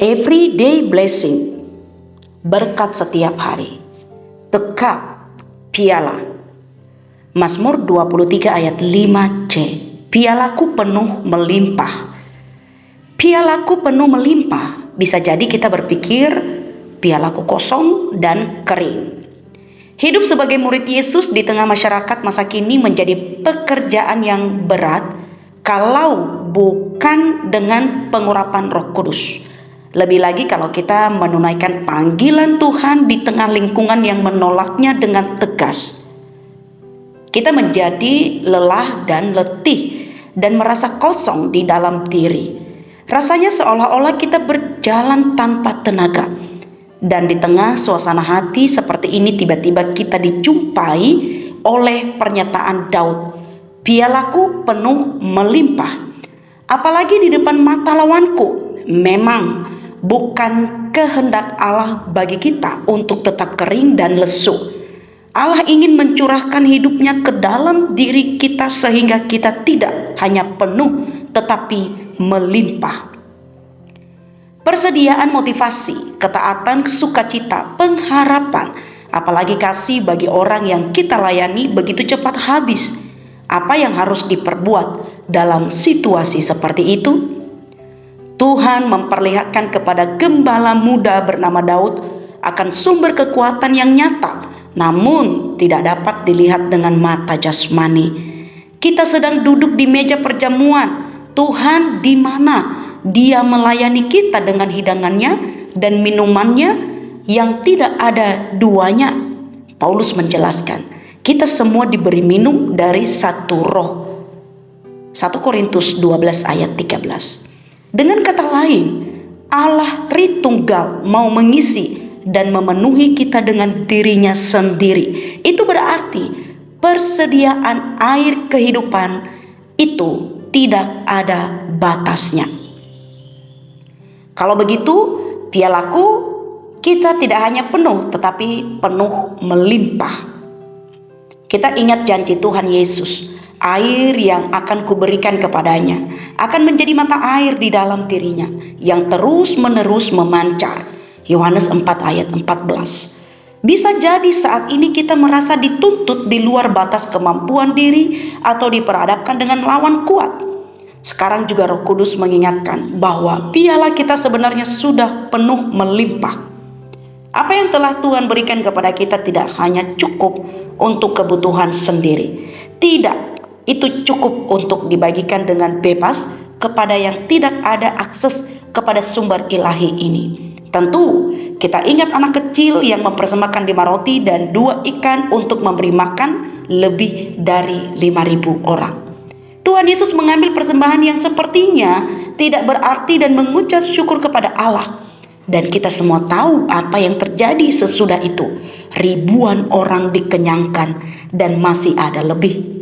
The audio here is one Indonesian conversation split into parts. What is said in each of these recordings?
Everyday blessing, berkat setiap hari. The cup, piala. Mazmur 23 ayat 5c. Pialaku penuh melimpah. Pialaku penuh melimpah. Bisa jadi kita berpikir pialaku kosong dan kering. Hidup sebagai murid Yesus di tengah masyarakat masa kini menjadi pekerjaan yang berat kalau bukan dengan pengurapan Roh Kudus. Lebih lagi kalau kita menunaikan panggilan Tuhan di tengah lingkungan yang menolaknya dengan tegas. Kita menjadi lelah dan letih dan merasa kosong di dalam diri. Rasanya seolah-olah kita berjalan tanpa tenaga. Dan di tengah suasana hati seperti ini tiba-tiba kita dijumpai oleh pernyataan Daud. Pialaku penuh melimpah. Apalagi di depan mata lawanku. Memang bukan kehendak Allah bagi kita untuk tetap kering dan lesu. Allah ingin mencurahkan hidupnya ke dalam diri kita sehingga kita tidak hanya penuh tetapi melimpah. Persediaan motivasi, ketaatan, sukacita, pengharapan, apalagi kasih bagi orang yang kita layani begitu cepat habis. Apa yang harus diperbuat dalam situasi seperti itu? Tuhan memperlihatkan kepada gembala muda bernama Daud akan sumber kekuatan yang nyata, namun tidak dapat dilihat dengan mata jasmani. Kita sedang duduk di meja perjamuan. Tuhan di mana? Dia melayani kita dengan hidangannya dan minumannya yang tidak ada duanya. Paulus menjelaskan, kita semua diberi minum dari satu roh. 1 Korintus 12 ayat 13. Dengan kata lain, Allah Tritunggal mau mengisi dan memenuhi kita dengan dirinya sendiri. Itu berarti persediaan air kehidupan itu tidak ada batasnya. Kalau begitu, pialaku kita tidak hanya penuh tetapi penuh melimpah. Kita ingat janji Tuhan Yesus. Air yang akan kuberikan kepadanya akan menjadi mata air di dalam dirinya yang terus-menerus memancar. Yohanes 4 ayat 14. Bisa jadi saat ini kita merasa dituntut di luar batas kemampuan diri atau diperhadapkan dengan lawan kuat. Sekarang juga Roh Kudus mengingatkan bahwa piala kita sebenarnya sudah penuh melimpah. Apa yang telah Tuhan berikan kepada kita tidak hanya cukup untuk kebutuhan sendiri. Tidak. Itu cukup untuk dibagikan dengan bebas kepada yang tidak ada akses kepada sumber ilahi ini. Tentu kita ingat anak kecil yang mempersembahkan 5 roti dan 2 ikan untuk memberi makan lebih dari 5.000 orang. Tuhan Yesus mengambil persembahan yang sepertinya tidak berarti dan mengucap syukur kepada Allah. Dan kita semua tahu apa yang terjadi sesudah itu. Ribuan orang dikenyangkan dan masih ada lebih.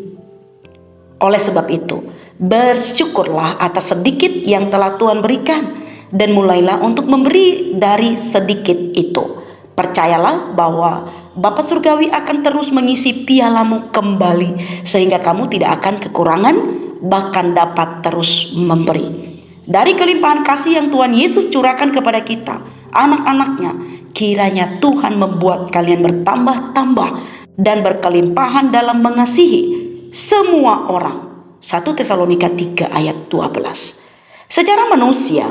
Oleh sebab itu, bersyukurlah atas sedikit yang telah Tuhan berikan dan mulailah untuk memberi dari sedikit itu. Percayalah bahwa Bapa Surgawi akan terus mengisi pialamu kembali sehingga kamu tidak akan kekurangan, bahkan dapat terus memberi. Dari kelimpahan kasih yang Tuhan Yesus curahkan kepada kita, anak-anaknya, kiranya Tuhan membuat kalian bertambah-tambah dan berkelimpahan dalam mengasihi semua orang. 1 Tesalonika 3 ayat 12. Secara manusia,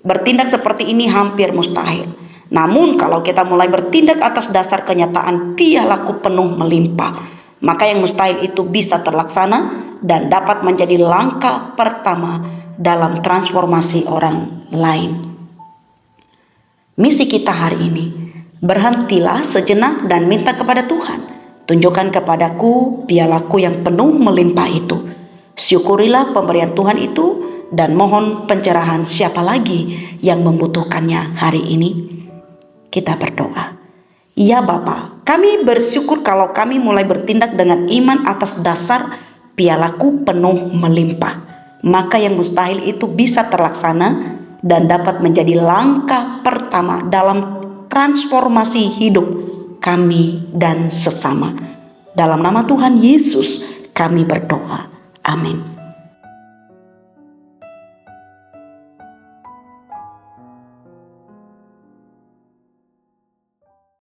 bertindak seperti ini hampir mustahil. Namun kalau kita mulai bertindak atas dasar kenyataan pialaku penuh melimpah, maka yang mustahil itu bisa terlaksana dan dapat menjadi langkah pertama dalam transformasi orang lain. Misi kita hari ini, berhentilah sejenak dan minta kepada Tuhan. Tunjukkan kepadaku pialaku yang penuh melimpah itu. Syukurilah pemberian Tuhan itu dan mohon pencerahan siapa lagi yang membutuhkannya hari ini. Kita berdoa. Ya Bapa, kami bersyukur kalau kami mulai bertindak dengan iman atas dasar pialaku penuh melimpah. Maka yang mustahil itu bisa terlaksana dan dapat menjadi langkah pertama dalam transformasi hidup kami dan sesama. Dalam nama Tuhan Yesus kami berdoa. Amin.